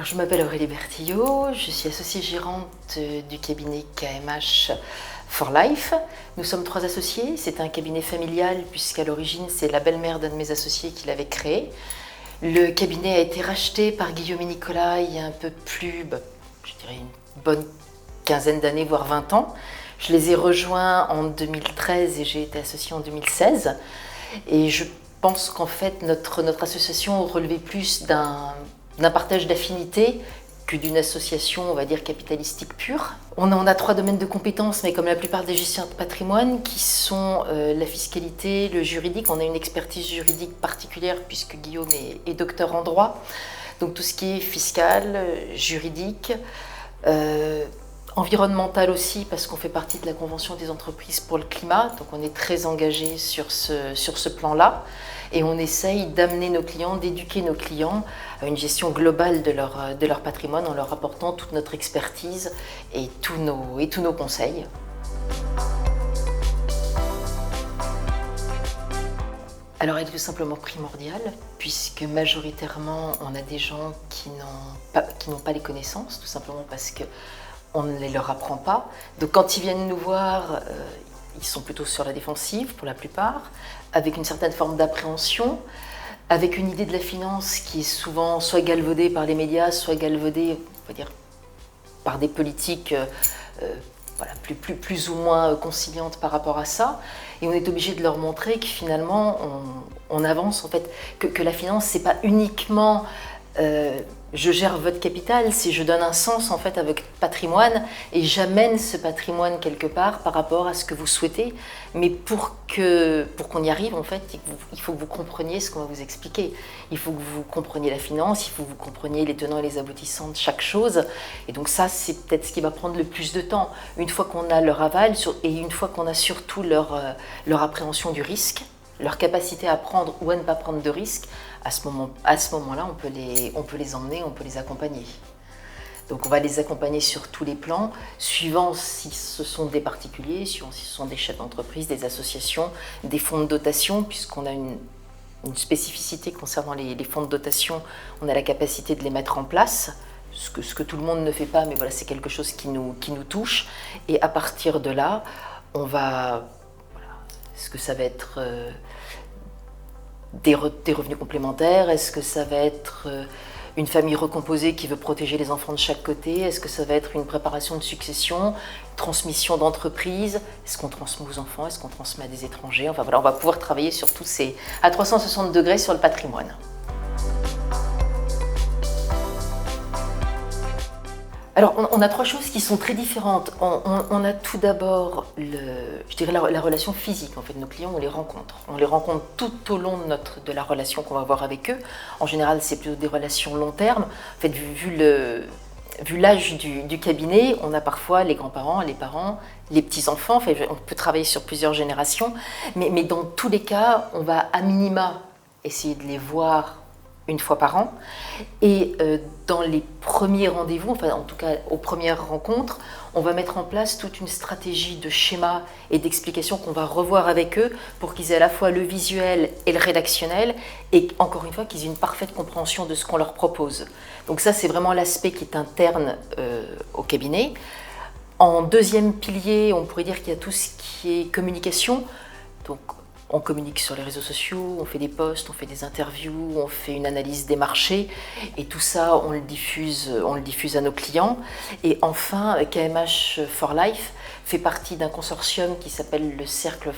Alors, je m'appelle Aurélie Bertillot, je suis associée gérante du cabinet KMH for Life. Nous sommes 3 associés, c'est un cabinet familial puisqu'à l'origine c'est la belle-mère d'un de mes associés qui l'avait créé. Le cabinet a été racheté par Guillaume et Nicolas il y a un peu plus, je dirais une bonne quinzaine d'années, voire 20 ans. Je les ai rejoints en 2013 et j'ai été associée en 2016. Et je pense qu'en fait notre association relevait plus d'un partage d'affinités que d'une association, on va dire, capitalistique pure. On a 3 domaines de compétences, mais comme la plupart des gestionnaires de patrimoine, qui sont la fiscalité, le juridique. On a une expertise juridique particulière puisque Guillaume est docteur en droit. Donc tout ce qui est fiscal, juridique, environnemental aussi, parce qu'on fait partie de la Convention des entreprises pour le climat. Donc on est très engagé sur ce plan-là. Et on essaye d'amener nos clients, d'éduquer nos clients à une gestion globale de leur patrimoine en leur apportant toute notre expertise et tous nos conseils. Alors elle est tout simplement primordiale, puisque majoritairement on a des gens qui n'ont pas les connaissances, tout simplement parce qu'on ne les leur apprend pas. Donc quand ils viennent nous voir, ils sont plutôt sur la défensive pour la plupart, avec une certaine forme d'appréhension, avec une idée de la finance qui est souvent soit galvaudée par les médias, soit galvaudée, on va dire, par des politiques plus ou moins conciliantes par rapport à ça. Et on est obligé de leur montrer que finalement on avance, en fait, que la finance c'est pas uniquement je gère votre capital, c'est je donne un sens en fait à votre patrimoine et j'amène ce patrimoine quelque part par rapport à ce que vous souhaitez. Mais pour qu'on y arrive, en fait, il faut que vous compreniez ce qu'on va vous expliquer. Il faut que vous compreniez la finance, il faut que vous compreniez les tenants et les aboutissants de chaque chose. Et donc ça, c'est peut-être ce qui va prendre le plus de temps. Une fois qu'on a leur aval et une fois qu'on a surtout leur appréhension du risque, leur capacité à prendre ou à ne pas prendre de risques, à ce moment-là, on peut les emmener, on peut les accompagner. Donc on va les accompagner sur tous les plans, suivant si ce sont des particuliers, suivant si ce sont des chefs d'entreprise, des associations, des fonds de dotation, puisqu'on a une spécificité concernant les fonds de dotation, on a la capacité de les mettre en place, ce que tout le monde ne fait pas, mais voilà, c'est quelque chose qui nous touche. Et à partir de là, on va... Est-ce que ça va être des revenus complémentaires? Est-ce que ça va être une famille recomposée qui veut protéger les enfants de chaque côté? Est-ce que ça va être une préparation de succession, transmission d'entreprise? Est-ce qu'on transmet aux enfants? Est-ce qu'on transmet à des étrangers? Enfin voilà, on va pouvoir travailler sur tous ces... à 360 degrés sur le patrimoine. Alors, on a 3 choses qui sont très différentes. On a tout d'abord, je dirais, la relation physique. En fait, nos clients, on les rencontre. On les rencontre tout au long de la relation qu'on va avoir avec eux. En général, c'est plutôt des relations long terme. En fait, vu l'âge du cabinet, on a parfois les grands-parents, les parents, les petits-enfants. Enfin, on peut travailler sur plusieurs générations. Mais dans tous les cas, on va à minima essayer de les voir une fois par an. Et dans les premiers rendez-vous, enfin en tout cas aux premières rencontres, on va mettre en place toute une stratégie de schéma et d'explication qu'on va revoir avec eux pour qu'ils aient à la fois le visuel et le rédactionnel et encore une fois qu'ils aient une parfaite compréhension de ce qu'on leur propose. Donc ça, c'est vraiment l'aspect qui est interne au cabinet. En deuxième pilier, on pourrait dire qu'il y a tout ce qui est communication. Donc on communique sur les réseaux sociaux, on fait des posts, on fait des interviews, on fait une analyse des marchés et tout ça, on le diffuse à nos clients. Et enfin, KMH for Life fait partie d'un consortium qui s'appelle le Cercle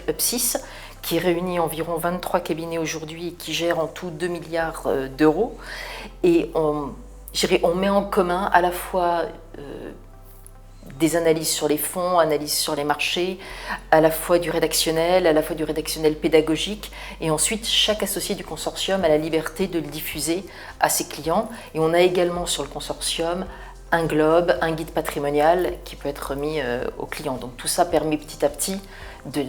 UP6, qui réunit environ 23 cabinets aujourd'hui et qui gère en tout 2 milliards d'euros. Et on met en commun à la fois des analyses sur les fonds, analyses sur les marchés, à la fois du rédactionnel pédagogique, et ensuite chaque associé du consortium a la liberté de le diffuser à ses clients. Et on a également sur le consortium un globe, un guide patrimonial qui peut être remis aux clients. Donc tout ça permet petit à petit de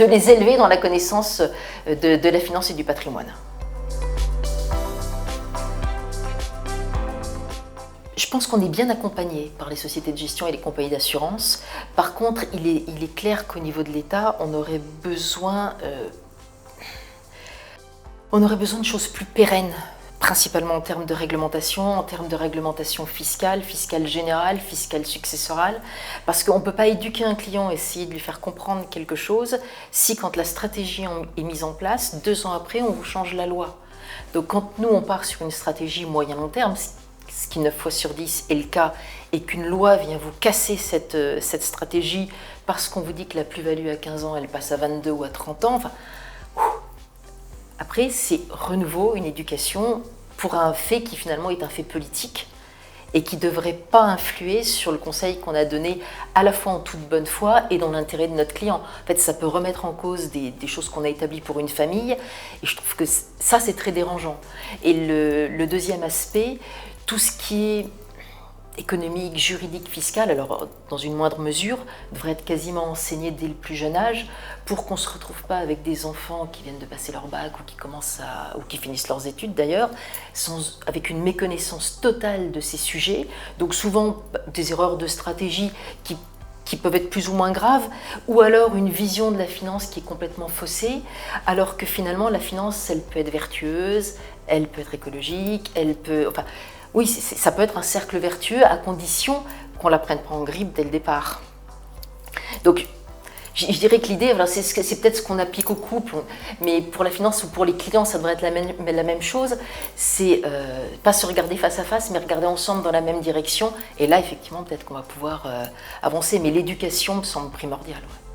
les élever dans la connaissance de la finance et du patrimoine. Je pense qu'on est bien accompagné par les sociétés de gestion et les compagnies d'assurance. Par contre, il est clair qu'au niveau de l'État, on aurait besoin de choses plus pérennes principalement en termes de réglementation fiscale, fiscale générale, fiscale successorale, parce qu'on ne peut pas éduquer un client, essayer de lui faire comprendre quelque chose, si quand la stratégie est mise en place, 2 ans après, on vous change la loi. Donc quand nous, on part sur une stratégie moyen-long terme, ce qui 9 fois sur 10 est le cas, et qu'une loi vient vous casser cette stratégie parce qu'on vous dit que la plus-value à 15 ans, elle passe à 22 ou à 30 ans, enfin, après, c'est renouveau, une éducation pour un fait qui finalement est un fait politique et qui ne devrait pas influer sur le conseil qu'on a donné à la fois en toute bonne foi et dans l'intérêt de notre client. En fait, ça peut remettre en cause des choses qu'on a établies pour une famille et je trouve que ça, c'est très dérangeant. Et le deuxième aspect, tout ce qui est économique, juridique, fiscal, alors dans une moindre mesure, devrait être quasiment enseigné dès le plus jeune âge pour qu'on ne se retrouve pas avec des enfants qui viennent de passer leur bac ou qui finissent leurs études d'ailleurs, avec une méconnaissance totale de ces sujets, donc souvent des erreurs de stratégie qui peuvent être plus ou moins graves, ou alors une vision de la finance qui est complètement faussée, alors que finalement la finance, elle peut être vertueuse, elle peut être écologique, oui, ça peut être un cercle vertueux à condition qu'on ne la prenne pas en grippe dès le départ. Donc, je dirais que l'idée, c'est peut-être ce qu'on applique au couple, mais pour la finance ou pour les clients, ça devrait être la même chose. C'est pas se regarder face à face, mais regarder ensemble dans la même direction. Et là, effectivement, peut-être qu'on va pouvoir avancer. Mais l'éducation me semble primordiale. Ouais.